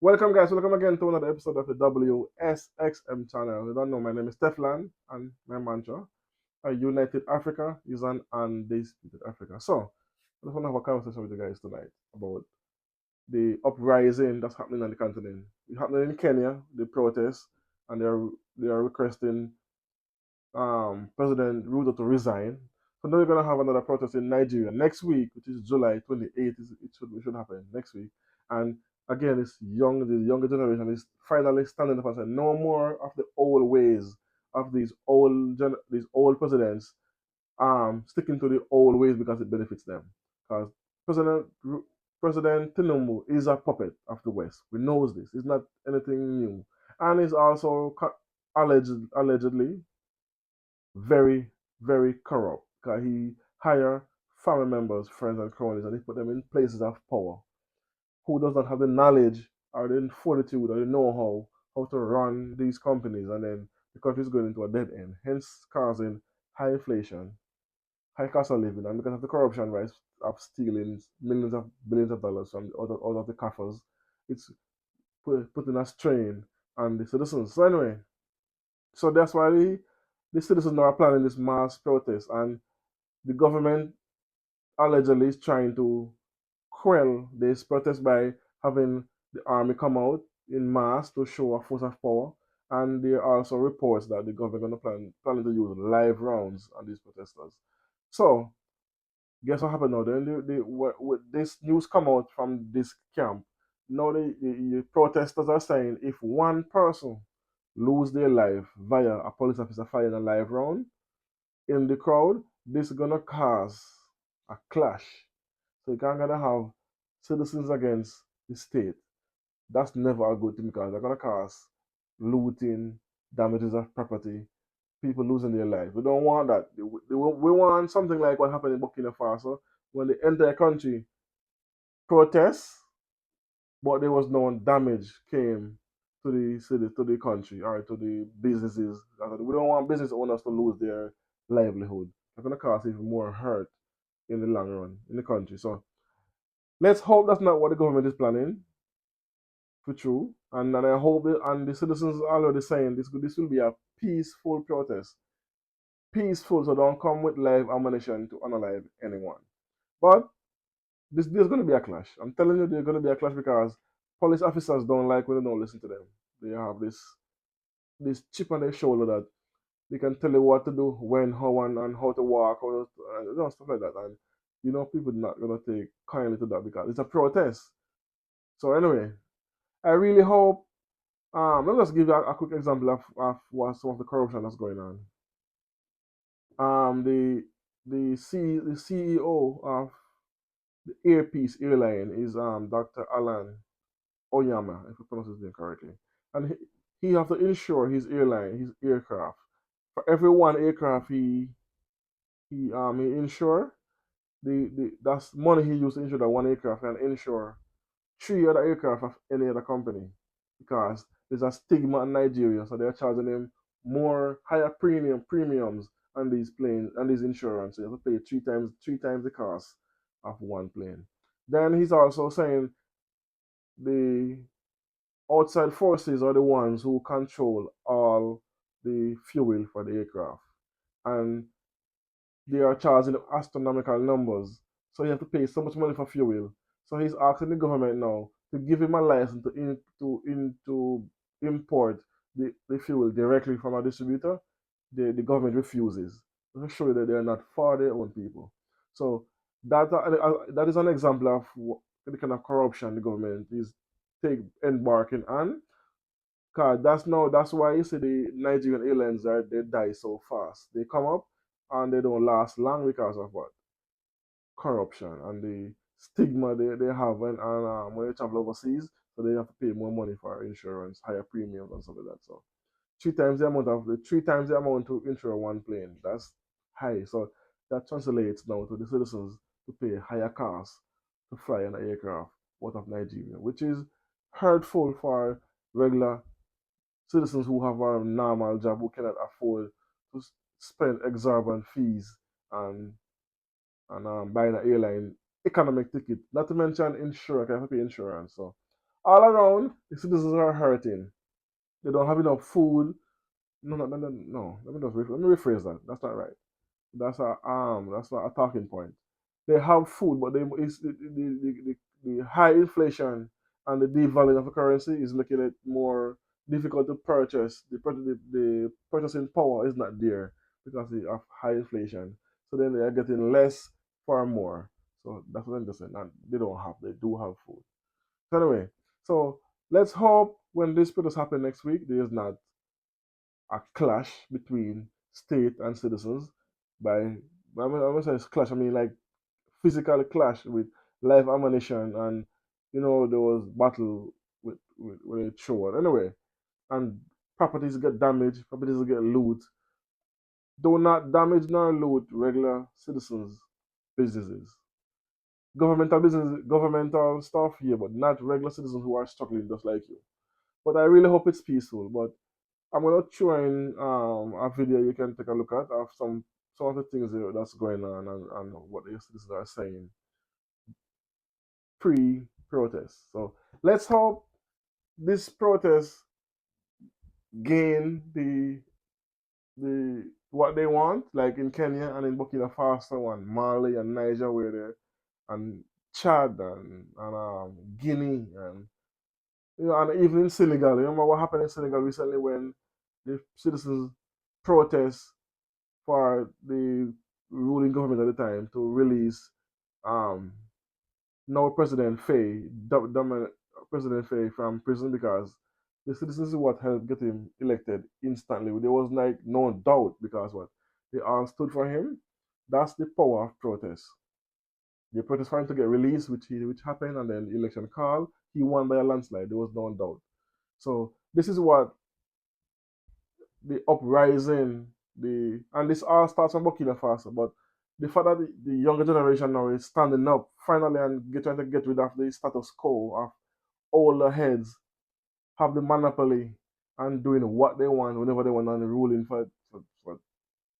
Welcome, guys. Welcome again to another episode of the WSXM channel. You don't know, my name is Teflan, and my mantra, a United Africa is an undisputed Africa. So, I just want to have a conversation with you guys tonight about the uprising that's happening on the continent. It's happening in Kenya, the protests, and they are requesting President Ruto to resign. So now we're gonna have another protest in Nigeria next week, which is July 28th. It should happen next week. And again, the younger generation is finally standing up and saying no more of the old ways of these old presidents sticking to the old ways because it benefits them. Because President President Tinubu is a puppet of the West. We knows this. It's not anything new, and he's also allegedly very, very corrupt. Because he hire family members, friends, and cronies, and he put them in places of power who does not have the knowledge or the fortitude or the know-how to run these companies, and then the country is going into a dead end, hence causing high inflation, high cost of living, and because of the corruption, right, of stealing millions of billions of dollars from out of the coffers, it's putting a strain on the citizens. So anyway, so that's why the citizens are planning this mass protest, and the government allegedly is trying to quell this protest by having the army come out in mass to show a force of power. And there are also reports that the government is planning to use live rounds on these protesters. So guess what happened now? Then this news come out from this camp. Now the protesters are saying if one person lose their life via a police officer firing a live round in the crowd, this is gonna cause a clash. So you can't gonna have citizens against the state. That's never a good thing because they're gonna cause looting, damages of property, people losing their lives. We don't want that. We want something like what happened in Burkina Faso when the entire country protests, but there was no damage came to the city, to the country, or to the businesses. We don't want business owners to lose their livelihood. It's going to cause even more hurt in the long run in the country. So let's hope that's not what the government is planning for true. And I hope and the citizens are already saying this will be a peaceful protest. Peaceful, so don't come with live ammunition to unalive anyone. But there's going to be a clash. I'm telling you, there's going to be a clash because police officers don't like when they don't listen to them. They have this chip on their shoulder that they can tell you what to do, when, how, and how to walk, or stuff like that. And people are not going to take kindly to that because it's a protest. So anyway, I really hope. Let me just give you a quick example of what some of the corruption that's going on. The CEO of the Airpeace airline is Dr. Alan Oyama, if I pronounce his name correctly, and he have to insure his aircraft. For every one aircraft he insure, the that's money he used to insure that one aircraft and insure three other aircraft of any other company because there's a stigma in Nigeria, so they're charging him more higher premiums on these planes and these insurance. So you have to pay three times the cost of one plane. Then he's also saying the outside forces are the ones who control all the fuel for the aircraft, and they are charging astronomical numbers. So you have to pay so much money for fuel. So he's asking the government now to give him a license to import the fuel directly from a distributor. The government refuses to show you that they are not for their own people. So that is an example of the kind of corruption the government is embarking on. Cause that's why you see the Nigerian airlines they die so fast. They come up and they don't last long because of what? Corruption and the stigma they have when they travel overseas, so they have to pay more money for insurance, higher premiums and stuff like that. So three times the amount to insure one plane. That's high. So that translates now to the citizens to pay higher costs to fly an aircraft out of Nigeria, which is hurtful for regular citizens who have a normal job who cannot afford to spend exorbitant fees and buying an airline economic ticket. Not to mention insurance, I have to pay insurance. So all around, the citizens are hurting. They don't have enough food. No, no, no, no, no. Let me rephrase that. That's not right. That's not a talking point. They have food, but it's the high inflation and the devaluing of the currency is making it more difficult to purchase. The purchasing power is not there because of high inflation. So then they are getting less for more. So that's what I'm just saying. And they don't have. They do have food. So anyway, so let's hope when this protest happen next week, there is not a clash between state and citizens. When I say clash, I mean like physical clash with live ammunition and there was battle with a throw. Anyway, and properties get damaged, properties get loot. Do not damage nor loot regular citizens' businesses. Governmental stuff, yeah, but not regular citizens who are struggling just like you. But I really hope it's peaceful. But I'm gonna throw in a video you can take a look at of some of the things that's going on and what the citizens are saying pre-protest. So let's hope this protest gain the what they want, like in Kenya and in Burkina Faso and Mali and Niger, where they and Chad and Guinea and and even in Senegal. You remember what happened in Senegal recently when the citizens protest for the ruling government at the time to release um, now President President Faye from prison because the citizens is what helped get him elected instantly. There was like no doubt because what they all stood for him. That's the power of protest. The protest for him to get released, which happened, and then the election call, he won by a landslide. There was no doubt. So this is what the uprising, and this all starts from Burkina Faso, but the fact that the younger generation now is standing up finally and trying to get rid of the status quo of older heads have the monopoly and doing what they want whenever they want and ruling for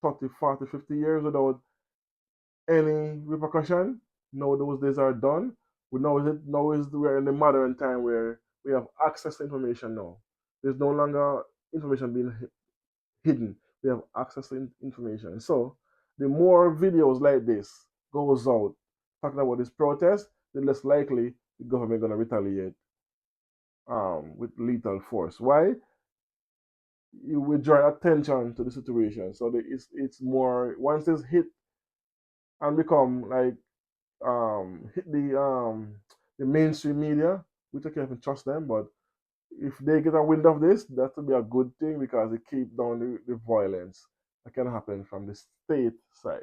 30, 40, 50 years without any repercussion. No, those days are done. We're in the modern time where we have access to information now. There's no longer information being hidden. We have access to information. So the more videos like this goes out talking about this protest, the less likely the government gonna retaliate with lethal force. Why? You will draw attention to the situation. So it's more once it's hit and become like hit the mainstream media, we can't even trust them, but if they get a wind of this, that will be a good thing because it keeps down the violence that can happen from the state side.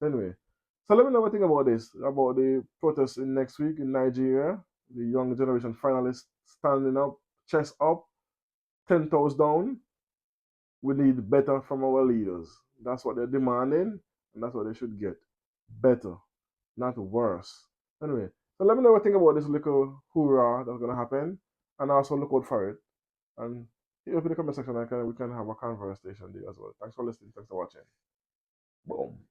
Anyway, so let me know what you think about this, about the protests in next week in Nigeria. The young generation finally standing up, chest up, 10 toes down. We need better from our leaders. That's what they're demanding, and that's what they should get. Better, not worse. Anyway, so let me know what you think about this little hoorah that's gonna happen, and also look out for it. And hit up in the comment section, we can have a conversation there as well. Thanks for listening. Thanks for watching. Boom.